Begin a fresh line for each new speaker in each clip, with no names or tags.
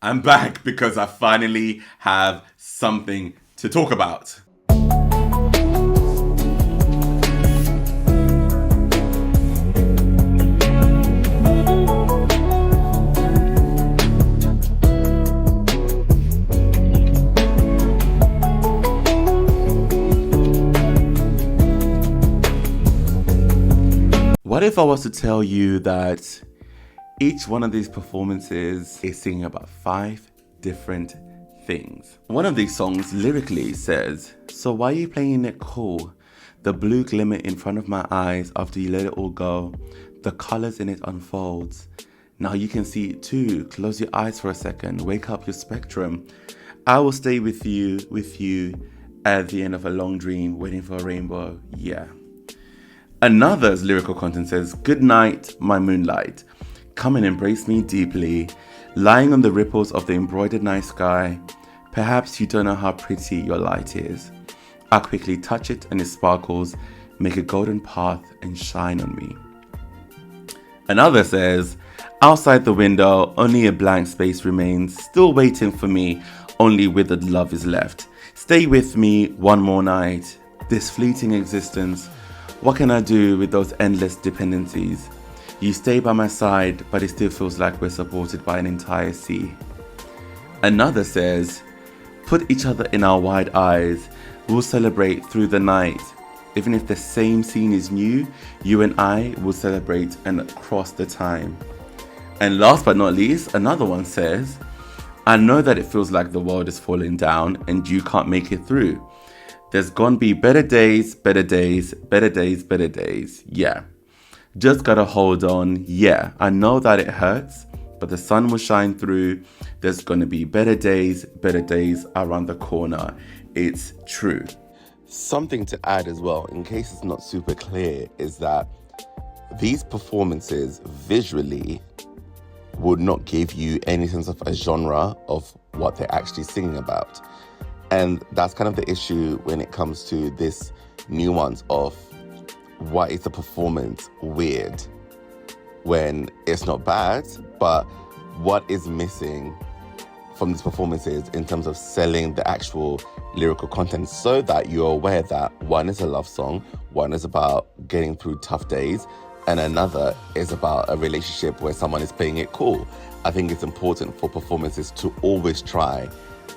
I'm back because I finally have something to talk about. What if I was to tell you that each one of these performances is singing about 5 different things? One of these songs lyrically says, "So why are you playing it cool? The blue glimmer in front of my eyes after you let it all go. The colors in it unfolds. Now you can see it too. Close your eyes for a second. Wake up your spectrum. I will stay with you at the end of a long dream, waiting for a rainbow." Yeah. Another's lyrical content says, "Good night, my moonlight. Come and embrace me deeply. Lying on the ripples of the embroidered night sky. Perhaps you don't know how pretty your light is. I quickly touch it and it sparkles. Make a golden path and shine on me." Another says, "Outside the window, only a blank space remains. Still waiting for me, only withered love is left. Stay with me one more night. This fleeting existence. What can I do with those endless dependencies? You stay by my side, but it still feels like we're supported by an entire sea." Another says, "Put each other in our wide eyes. We'll celebrate through the night. Even if the same scene is new, you and I will celebrate and cross the time." And last but not least, another one says, "I know that it feels like the world is falling down and you can't make it through. There's gonna be better days, better days, better days, better days. Yeah. Just gotta hold on. Yeah, I know that it hurts, but the sun will shine through. There's gonna be better days around the corner. It's true." Something to add as well, in case it's not super clear, is that these performances visually would not give you any sense of a genre of what they're actually singing about. And that's kind of the issue when it comes to this nuance of why is the performance weird when it's not bad, but what is missing from these performances in terms of selling the actual lyrical content, so that you're aware that one is a love song, one is about getting through tough days, and another is about a relationship where someone is playing it cool. I think it's important for performances to always try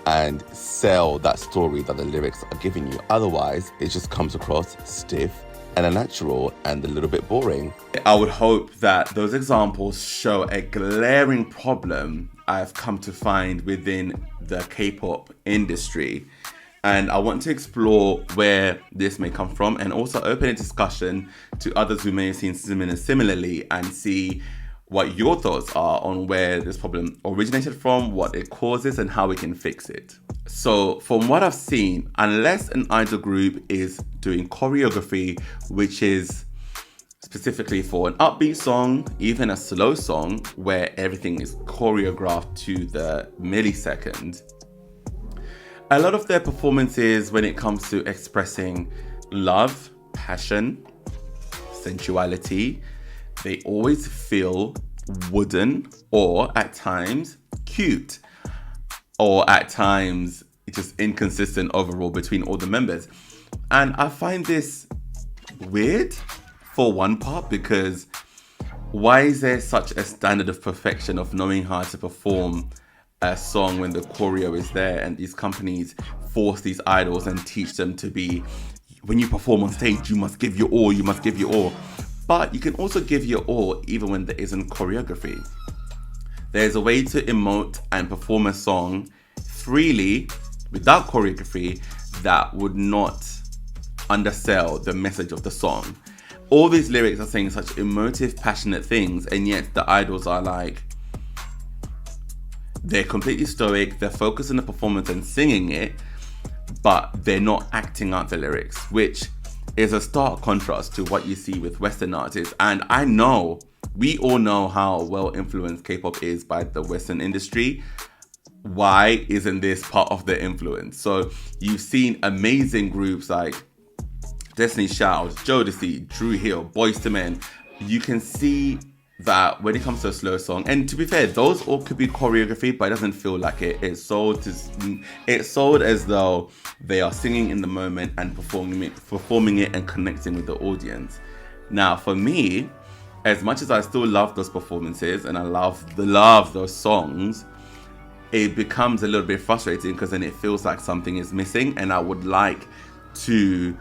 and sell that story that the lyrics are giving you. Otherwise, it just comes across stiff and unnatural and a little bit boring. I would hope that those examples show a glaring problem I've come to find within the K-pop industry. And I want to explore where this may come from and also open a discussion to others who may have seen similarly and see what your thoughts are on where this problem originated from, what it causes, and how we can fix it. So from what I've seen, unless an idol group is doing choreography, which is specifically for an upbeat song, even a slow song, where everything is choreographed to the millisecond, a lot of their performances when it comes to expressing love, passion, sensuality, they always feel wooden or at times cute or at times just inconsistent overall between all the members. And I find this weird for one part, because why is there such a standard of perfection of knowing how to perform a song when the choreo is there, and these companies force these idols and teach them to be, when you perform on stage, you must give your all, you must give your all. But you can also give your all even when there isn't choreography. There's a way to emote and perform a song freely without choreography that would not undersell the message of the song. All these lyrics are saying such emotive, passionate things, and yet the idols are like, they're completely stoic, they're focused on the performance and singing it, but they're not acting out the lyrics, which is a stark contrast to what you see with Western artists. And I know, we all know how well influenced K-pop is by the Western industry. Why isn't this part of the influence? So you've seen amazing groups like Destiny's Child, Jodeci, Drew Hill, Boyz II Men. You can see that when it comes to a slow song, and to be fair, those all could be choreography, but it doesn't feel like it. It's sold as though they are singing in the moment and performing it and connecting with the audience. Now, for me, as much as I still love those performances and I love those songs, it becomes a little bit frustrating because then it feels like something is missing, and I would like the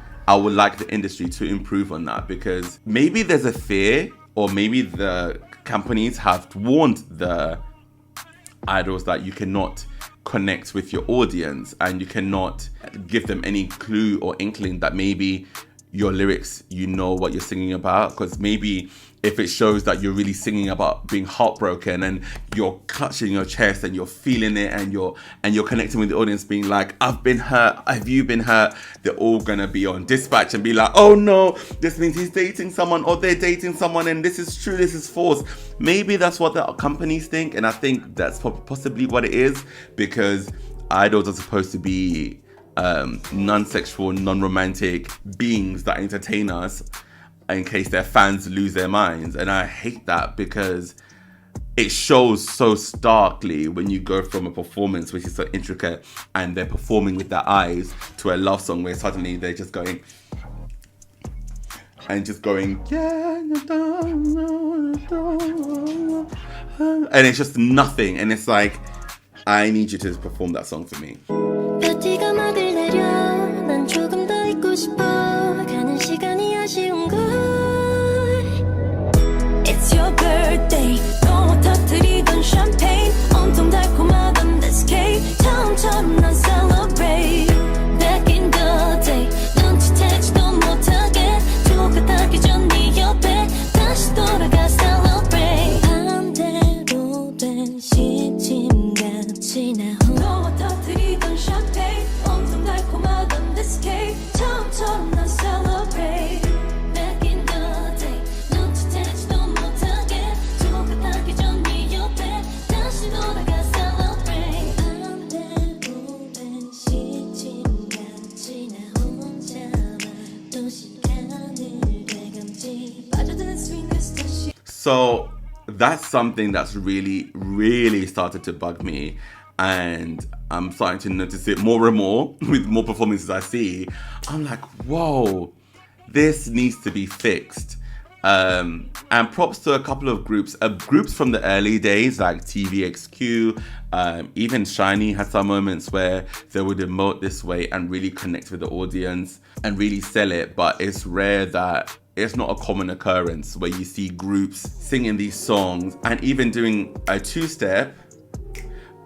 industry to improve on that, because maybe there's a fear, or maybe the companies have warned the idols that you cannot connect with your audience and you cannot give them any clue or inkling that maybe your lyrics, you know what you're singing about. Because maybe if it shows that you're really singing about being heartbroken and you're clutching your chest and you're feeling it and you're connecting with the audience, being like, I've been hurt, have you been hurt? They're all gonna be on dispatch and be like, oh no, this means he's dating someone or they're dating someone and this is true, this is false. Maybe that's what the companies think, and I think that's possibly what it is, because idols are supposed to be non-sexual, non-romantic beings that entertain us in case their fans lose their minds. And I hate that, because it shows so starkly when you go from a performance which is so intricate and they're performing with their eyes to a love song where suddenly they're just going and and it's just nothing, and it's like, I need you to perform that song for me.
It's your birthday. 너와 터뜨리던 champagne. 온통 달콤하던 this cake. 처음처럼 난 celebrate. Back in the day. 눈치채지도 못하게 똑같게 전 네 옆에 다시 돌아가 celebrate. 반대로 된 시침같이 나 너와 터뜨리던 champagne. 온통 달콤하던 this cake. 처음처럼 난 celebrate. Back in the day. 눈치채지도 못하게 똑같게 전 네 옆에 다시 돌아가 celebrate. 반대로 된 시침같이 나 혼자만 또 시간을 되감지 빠져드는 sweetness 다시.
So that's something that's really started to bug me, and I'm starting to notice it more and more with more performances I see. I'm like, whoa, this needs to be fixed. And props to a couple of groups from the early days like TVXQ, even Shiny had some moments where they would emote this way and really connect with the audience and really sell it, but it's rare that it's not a common occurrence where you see groups singing these songs and even doing a two-step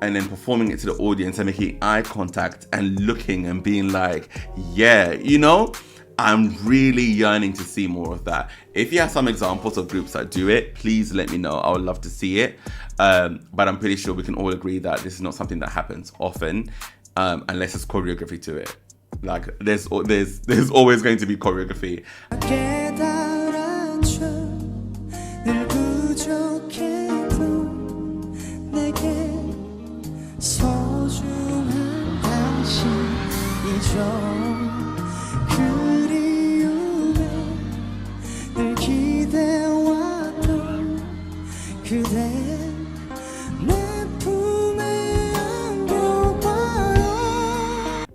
and then performing it to the audience and making eye contact and looking and being like, yeah, you know? I'm really yearning to see more of that. If you have some examples of groups that do it, please let me know. I would love to see it. But I'm pretty sure we can all agree that this is not something that happens often, unless there's choreography to it. Like there's always going to be choreography.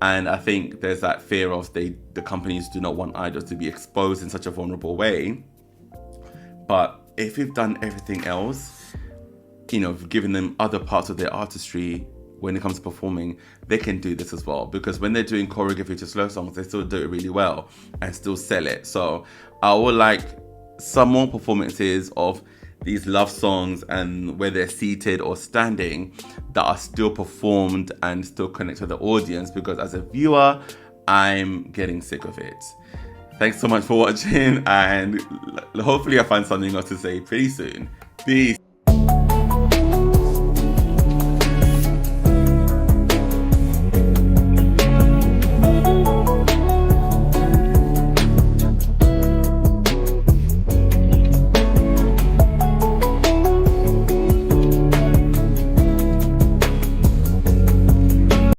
And I think there's that fear of the companies do not want idols to be exposed in such a vulnerable way. But if we've done everything else, you know, given them other parts of their artistry when it comes to performing, they can do this as well. Because when they're doing choreography to slow songs, they still do it really well and still sell it. So I would like some more performances of these love songs and where they're seated or standing that are still performed and still connect with the audience, because as a viewer, I'm getting sick of it. Thanks so much for watching, and hopefully I find something else to say pretty soon. Peace.